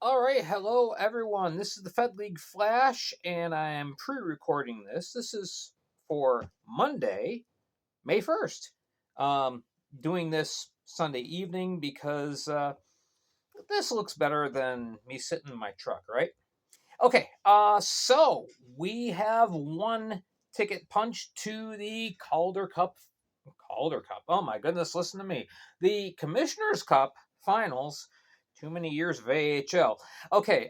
All right, hello everyone. This is the Fed League Flash, and I am pre-recording this. This is for Monday, May 1st. Um, Doing this Sunday evening because this looks better than me sitting in my truck, right? Okay, so we have one ticket punched to the Calder Cup. Calder Cup. Oh my goodness, listen to me. The Commissioner's Cup finals. Too many years of AHL. Okay,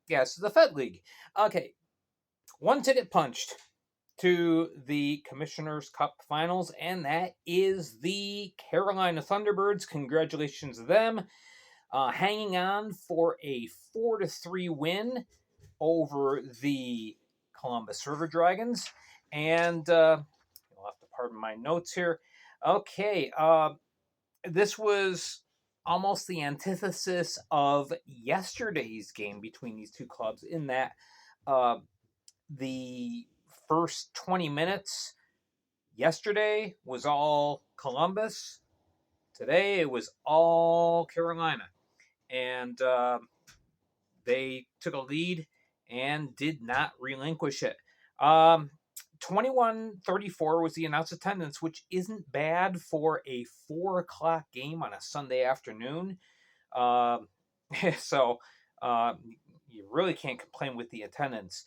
yes, the Fed League. Okay, one ticket punched to the Commissioner's Cup finals, and that is the Carolina Thunderbirds. Congratulations to them. Hanging on for a 4-3 win over the Columbus River Dragons. And you'll have to pardon my notes here. Okay, this was almost the antithesis of yesterday's game between these two clubs, in that uh, the first 20 minutes yesterday was all Columbus. Today it was all Carolina. And they took a lead and did not relinquish it. 21:34 was the announced attendance, which isn't bad for a 4 o'clock game on a Sunday afternoon. Um, so uh, you really can't complain with the attendance.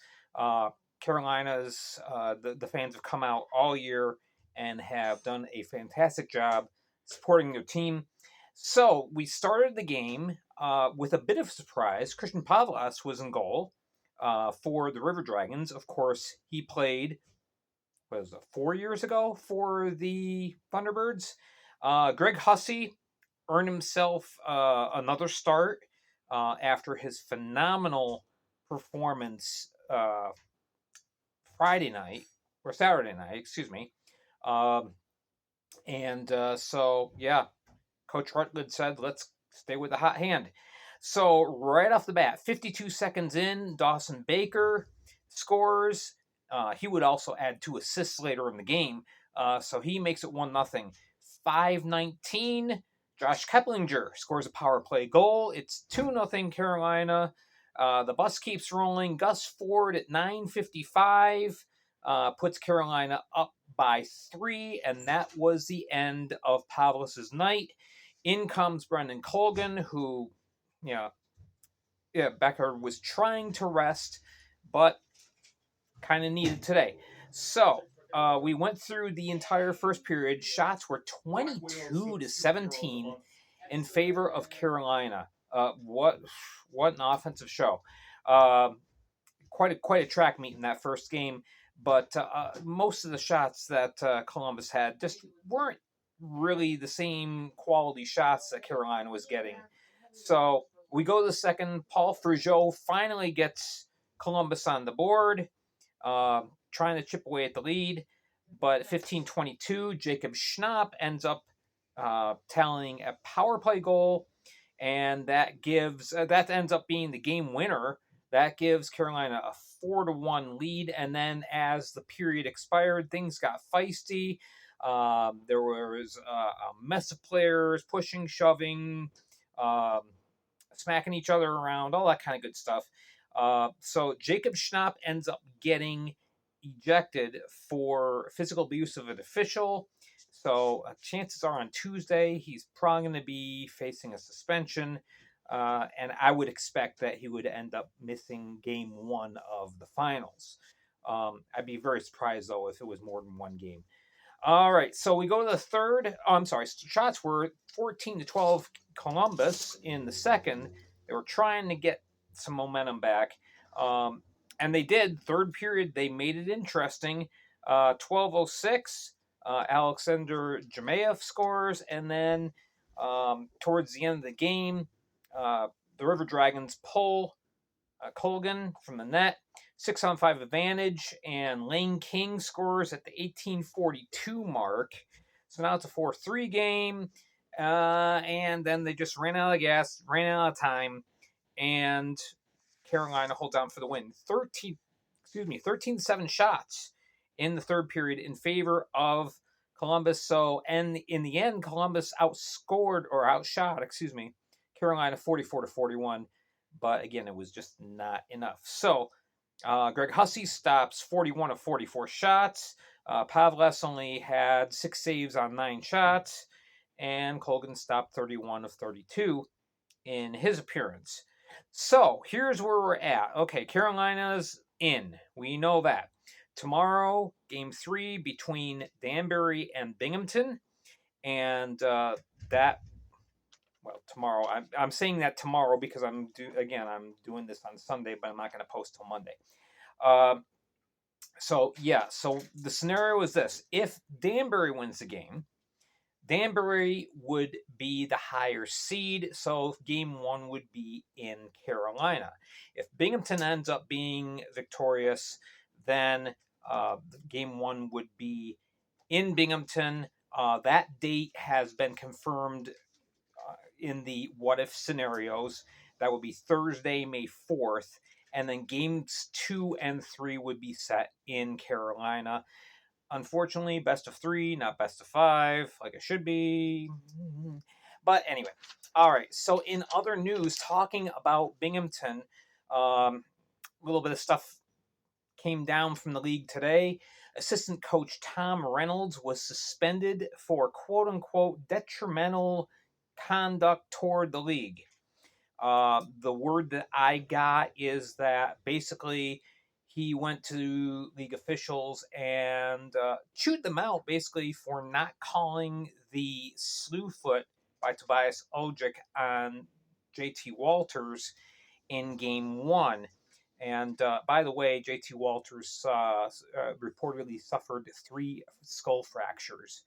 Carolina's the fans have come out all year and have done a fantastic job supporting their team. So we started the game with a bit of surprise. Christian Pavlas was in goal for the River Dragons. Of course, he played, what was it, 4 years ago for the Thunderbirds. Greg Hussey earned himself another start after his phenomenal performance Friday night, or Saturday night, excuse me. Um, yeah, Coach Rutledge said, let's stay with the hot hand. So, right off the bat, 52 seconds in, Dawson Baker scores. He would also add 2 assists later in the game. So, he makes it 1-0. 5:19, Josh Keplinger scores a power play goal. It's 2-0 Carolina. The bus keeps rolling. Gus Ford at 9:55 puts Carolina up by 3, and that was the end of Pavlos' night. In comes Brendan Colgan, who, yeah, Becker was trying to rest, but kind of needed today. So we went through the entire first period. Shots were 22-17 in favor of Carolina. What an offensive show! Quite a track meet in that first game, but most of the shots that Columbus had just weren't really the same quality shots that Carolina was getting. So we go to the second. Paul Frigeau finally gets Columbus on the board, trying to chip away at the lead. But 15:22, Jacob Schnapp ends up tallying a power play goal, and that ends up being the game winner. That gives Carolina a 4-1 lead. And then as the period expired, things got feisty. There was a mess of players pushing, shoving, um, smacking each other around, all that kind of good stuff. So Jacob Schnapp ends up getting ejected for physical abuse of an official. So chances are on Tuesday he's probably going to be facing a suspension. And I would expect that he would end up missing game one of the finals. I'd be very surprised, though, if it was more than one game. All right, so we go to the third. Oh, I'm sorry, shots were 14-12 Columbus in the second. They were trying to get some momentum back. And they did. Third period, they made it interesting. 12:06, Alexander Jemayev scores. And then towards the end of the game, the River Dragons pull Colgan from the net. 6-on-5 advantage, and Lane King scores at the 18:42 mark. So now it's a 4-3 game. And then they just ran out of gas, ran out of time, and Carolina holds on for the win. 13-7 shots in the third period in favor of Columbus. So, and in the end, Columbus outshot, Carolina 44-41. but again, it was just not enough. So Greg Hussey stops 41 of 44 shots. Pavles only had 6 saves on 9 shots, and Colgan stopped 31 of 32 in his appearance. So here's where we're at. Okay, Carolina's in. We know that. Tomorrow, game 3 between Danbury and Binghamton. And that, well, tomorrow. I'm saying that tomorrow because I'm doing this on Sunday, but I'm not going to post till Monday. So the scenario is this: if Danbury wins the game, Danbury would be the higher seed, so game 1 would be in Carolina. If Binghamton ends up being victorious, then game 1 would be in Binghamton. That date has been confirmed in the what if scenarios. That would be Thursday, May 4th. And then games 2 and 3 would be set in Carolina. Unfortunately, best of 3, not best of 5, like it should be. But anyway, all right. So in other news, talking about Binghamton, a little bit of stuff came down from the league today. Assistant coach Tom Reynolds was suspended for quote unquote detrimental conduct toward the league. The word that I got is that basically he went to league officials and chewed them out basically for not calling the slew foot by Tobias Ojic on JT Walters in game 1. And by the way, JT Walters reportedly suffered 3 skull fractures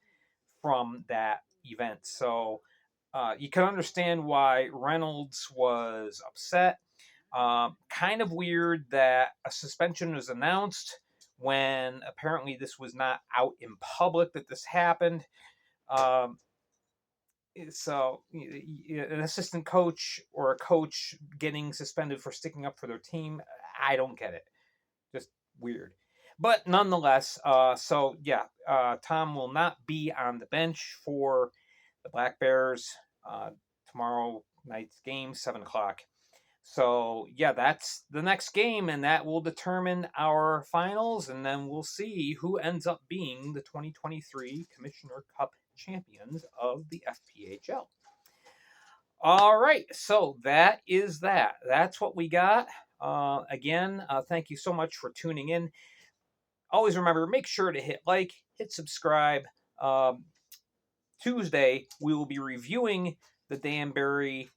from that event. So you can understand why Reynolds was upset. Kind of weird that a suspension was announced when apparently this was not out in public that this happened. So an assistant coach or a coach getting suspended for sticking up for their team, I don't get it. Just weird. But nonetheless, Tom will not be on the bench for the Black Bears tomorrow night's game, 7 o'clock. So, that's the next game, and that will determine our finals, and then we'll see who ends up being the 2023 Commissioner Cup champions of the FPHL. All right, so that is that. That's what we got. Again, thank you so much for tuning in. Always remember, make sure to hit like, hit subscribe. Tuesday, we will be reviewing the Danbury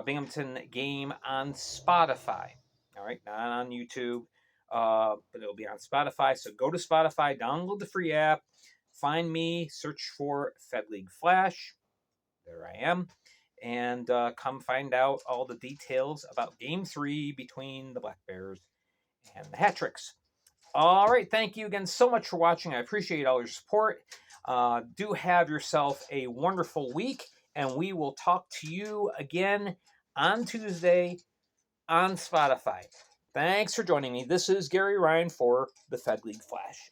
Binghamton game on Spotify. All right, not on YouTube, but it'll be on Spotify. So go to Spotify, download the free app, find me, search for Fed League Flash. There I am. And come find out all the details about Game 3 between the Black Bears and the Hat Tricks. All right, thank you again so much for watching. I appreciate all your support. Do have yourself a wonderful week, and we will talk to you again on Tuesday on Spotify. Thanks for joining me. This is Gary Ryan for the Fed League Flash.